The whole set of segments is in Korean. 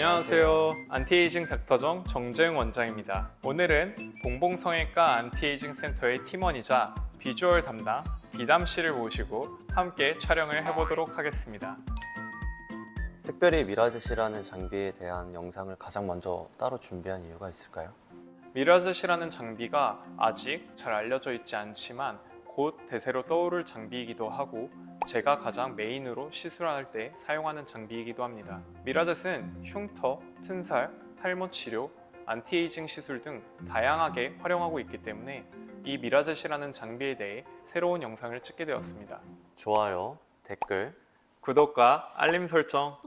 안녕하세요. 안티에이징 닥터정 정재웅 원장입니다. 오늘은 봉봉성형외과 안티에이징 센터의 팀원이자 비주얼 담당 비담 씨를 모시고 함께 촬영을 해보도록 하겠습니다. 특별히 미라젯이라는 장비에 대한 영상을 가장 먼저 따로 준비한 이유가 있을까요? 미라젯이라는 장비가 아직 잘 알려져 있지 않지만 곧 대세로 떠오를 장비이기도 하고 제가 가장 메인으로 시술할 때 사용하는 장비이기도 합니다. 미라젯은 흉터, 튼살, 탈모 치료, 안티에이징 시술 등 다양하게 활용하고 있기 때문에 이 미라젯이라는 장비에 대해 새로운 영상을 찍게 되었습니다. 좋아요, 댓글. 구독과 알림 설정.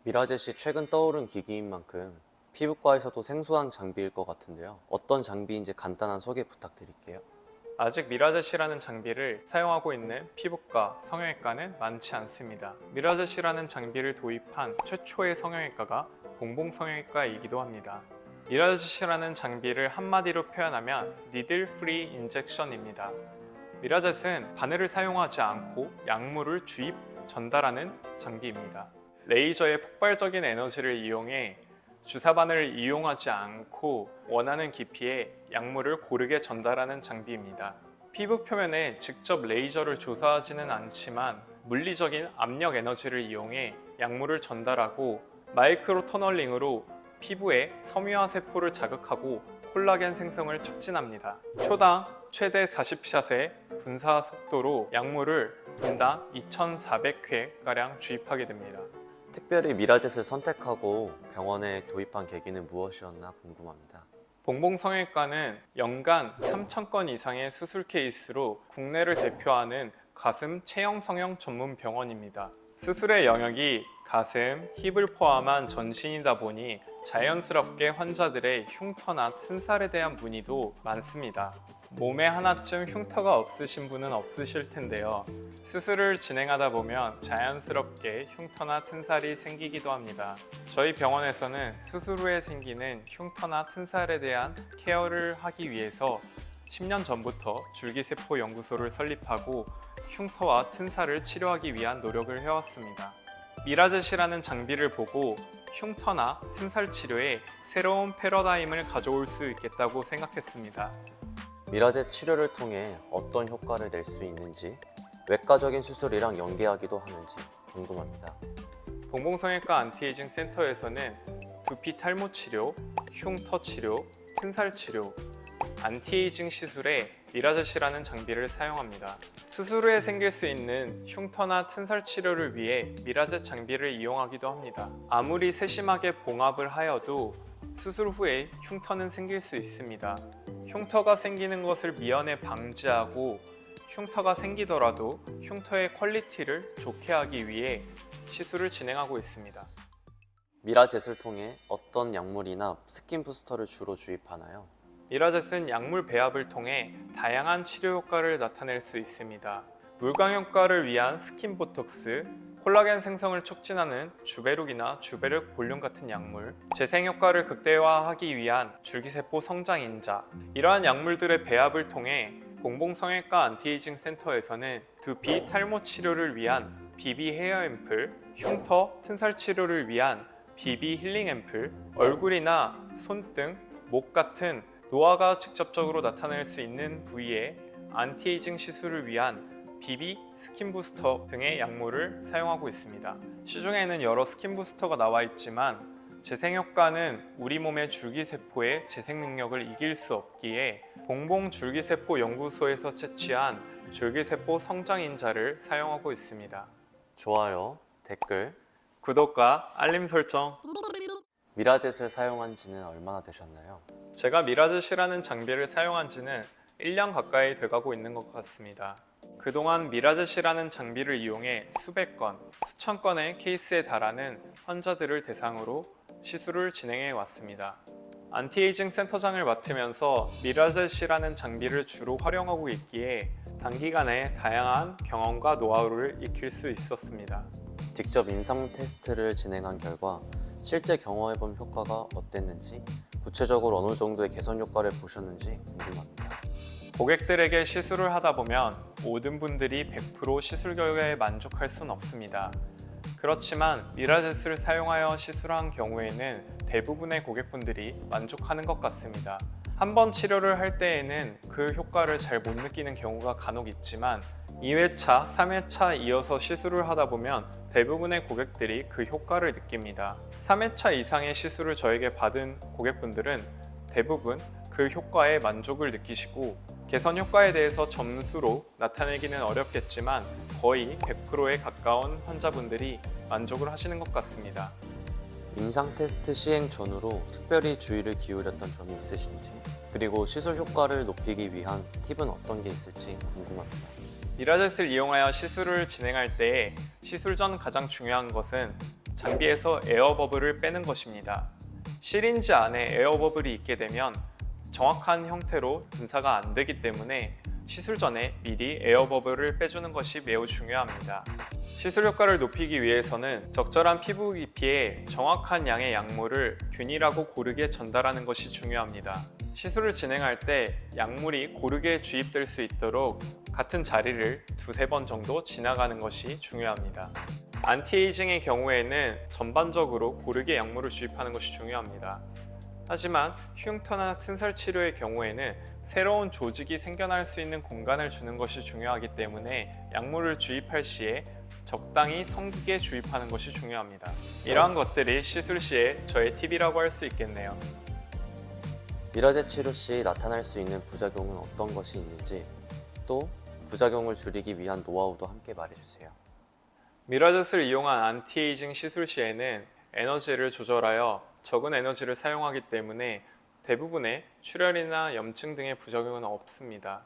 미라젯이 최근 떠오른 기기인 만큼 피부과에서도 생소한 장비일 것 같은데요. 어떤 장비인지 간단한 소개 부탁드릴게요. 아직 미라젯이라는 장비를 사용하고 있는 피부과, 성형외과는 많지 않습니다. 미라젯이라는 장비를 도입한 최초의 성형외과가 봉봉성형외과이기도 합니다. 미라젯이라는 장비를 한마디로 표현하면 니들 프리 인젝션입니다. 미라젯은 바늘을 사용하지 않고 약물을 주입, 전달하는 장비입니다. 레이저의 폭발적인 에너지를 이용해 주사바늘을 이용하지 않고 원하는 깊이의 약물을 고르게 전달하는 장비입니다. 피부 표면에 직접 레이저를 조사하지는 않지만 물리적인 압력 에너지를 이용해 약물을 전달하고 마이크로 터널링으로 피부의 섬유화 세포를 자극하고 콜라겐 생성을 촉진합니다. 초당 최대 40샷의 분사 속도로 약물을 분당 2400회가량 주입하게 됩니다. 특별히 미라젯을 선택하고 병원에 도입한 계기는 무엇이었나 궁금합니다. 봉봉성형외과는 연간 3,000건 이상의 수술 케이스로 국내를 대표하는 가슴 체형 성형 전문 병원입니다. 수술의 영역이 가슴, 힙을 포함한 전신이다 보니 자연스럽게 환자들의 흉터나 튼살에 대한 문의도 많습니다. 몸에 하나쯤 흉터가 없으신 분은 없으실 텐데요. 수술을 진행하다 보면 자연스럽게 흉터나 튼살이 생기기도 합니다. 저희 병원에서는 수술 후에 생기는 흉터나 튼살에 대한 케어를 하기 위해서 10년 전부터 줄기세포 연구소를 설립하고 흉터와 튼살을 치료하기 위한 노력을 해왔습니다. 미라젯이라는 장비를 보고 흉터나 튼살 치료에 새로운 패러다임을 가져올 수 있겠다고 생각했습니다. 미라젯 치료를 통해 어떤 효과를 낼 수 있는지, 외과적인 수술이랑 연계하기도 하는지 궁금합니다. 봉봉성형외과 안티에이징 센터에서는 두피 탈모 치료, 흉터 치료, 튼살 치료, 안티에이징 시술에 미라젯이라는 장비를 사용합니다. 수술 후에 생길 수 있는 흉터나 튼살 치료를 위해 미라젯 장비를 이용하기도 합니다. 아무리 세심하게 봉합을 하여도 수술 후에 흉터는 생길 수 있습니다. 흉터가 생기는 것을 미연에 방지하고 흉터가 생기더라도 흉터의 퀄리티를 좋게 하기 위해 시술을 진행하고 있습니다. 미라젯을 통해 어떤 약물이나 스킨 부스터를 주로 주입하나요? 미라젯은 약물 배합을 통해 다양한 치료 효과를 나타낼 수 있습니다. 물광 효과를 위한 스킨 보톡스, 콜라겐 생성을 촉진하는 주베룩이나 주베룩 볼륨 같은 약물, 재생 효과를 극대화하기 위한 줄기세포 성장 인자, 이러한 약물들의 배합을 통해 봉봉성형외과 안티에이징 센터에서는 두피 탈모 치료를 위한 비비 헤어 앰플, 흉터, 튼살 치료를 위한 비비 힐링 앰플, 얼굴이나 손등, 목 같은 노화가 직접적으로 나타낼 수 있는 부위에 안티에이징 시술을 위한 비비 스킨 부스터 등의 약물을 사용하고 있습니다. 시중에는 여러 스킨 부스터가 나와 있지만 재생 효과는 우리 몸의 줄기세포의 재생 능력을 이길 수 없기에 봉봉 줄기세포 연구소에서 채취한 줄기세포 성장 인자를 사용하고 있습니다. 좋아요, 댓글. 구독과 알림 설정. 미라젯을 사용한 지는 얼마나 되셨나요? 제가 미라젯이라는 장비를 사용한 지는 1년 가까이 돼가고 있는 것 같습니다. 그동안 미라젯이라는 장비를 이용해 수백 건, 수천 건의 케이스에 달하는 환자들을 대상으로 시술을 진행해 왔습니다. 안티에이징 센터장을 맡으면서 미라젯이라는 장비를 주로 활용하고 있기에 단기간에 다양한 경험과 노하우를 익힐 수 있었습니다. 직접 임상 테스트를 진행한 결과 실제 경험해본 효과가 어땠는지, 구체적으로 어느 정도의 개선 효과를 보셨는지 궁금합니다. 고객들에게 시술을 하다 보면 모든 분들이 100% 시술 결과에 만족할 수는 없습니다. 그렇지만 미라젯을 사용하여 시술한 경우에는 대부분의 고객분들이 만족하는 것 같습니다. 한 번 치료를 할 때에는 그 효과를 잘 못 느끼는 경우가 간혹 있지만 2회차, 3회차 이어서 시술을 하다 보면 대부분의 고객들이 그 효과를 느낍니다. 3회차 이상의 시술을 저에게 받은 고객분들은 대부분 그 효과에 만족을 느끼시고 개선 효과에 대해서 점수로 나타내기는 어렵겠지만 거의 100%에 가까운 환자분들이 만족을 하시는 것 같습니다. 임상 테스트 시행 전후로 특별히 주의를 기울였던 점이 있으신지, 그리고 시술 효과를 높이기 위한 팁은 어떤 게 있을지 궁금합니다. 미라젯을 이용하여 시술을 진행할 때 시술 전 가장 중요한 것은 장비에서 에어버블을 빼는 것입니다. 시린지 안에 에어버블이 있게 되면 정확한 형태로 분사가 안 되기 때문에 시술 전에 미리 에어버블을 빼주는 것이 매우 중요합니다. 시술 효과를 높이기 위해서는 적절한 피부 깊이에 정확한 양의 약물을 균일하고 고르게 전달하는 것이 중요합니다. 시술을 진행할 때 약물이 고르게 주입될 수 있도록 같은 자리를 두세 번 정도 지나가는 것이 중요합니다. 안티에이징의 경우에는 전반적으로 고르게 약물을 주입하는 것이 중요합니다. 하지만 흉터나 튼살 치료의 경우에는 새로운 조직이 생겨날 수 있는 공간을 주는 것이 중요하기 때문에 약물을 주입할 시에 적당히 성기게 주입하는 것이 중요합니다. 이러한 것들이 시술 시에 저의 팁이라고 할 수 있겠네요. 미라젯 치료 시 나타날 수 있는 부작용은 어떤 것이 있는지, 또 부작용을 줄이기 위한 노하우도 함께 말해주세요. 미라젯을 이용한 안티에이징 시술 시에는 에너지를 조절하여 적은 에너지를 사용하기 때문에 대부분의 출혈이나 염증 등의 부작용은 없습니다.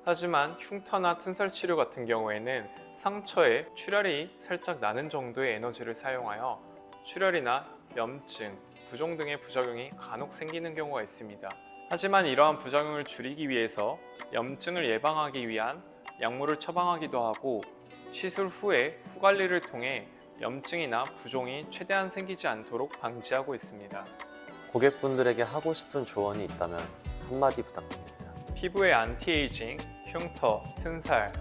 하지만 흉터나 튼살 치료 같은 경우에는 상처에 출혈이 살짝 나는 정도의 에너지를 사용하여 출혈이나 염증, 부종 등의 부작용이 간혹 생기는 경우가 있습니다. 하지만 이러한 부작용을 줄이기 위해서 염증을 예방하기 위한 약물을 처방하기도 하고 시술 후에 후관리를 통해 염증이나 부종이 최대한 생기지 않도록 방지하고 있습니다. 고객분들에게 하고 싶은 조언이 있다면 한마디 부탁드립니다. 피부의 안티에이징, 흉터, 튼살,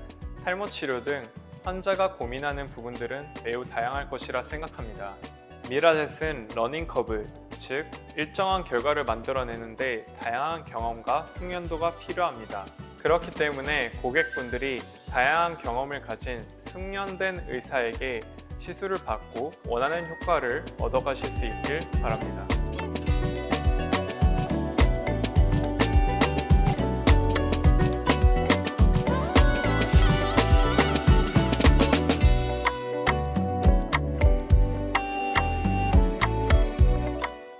탈모 치료 등 환자가 고민하는 부분들은 매우 다양할 것이라 생각합니다. 미라젯은 러닝 커브, 즉 일정한 결과를 만들어내는데 다양한 경험과 숙련도가 필요합니다. 그렇기 때문에 고객분들이 다양한 경험을 가진 숙련된 의사에게 시술을 받고 원하는 효과를 얻어가실 수 있길 바랍니다.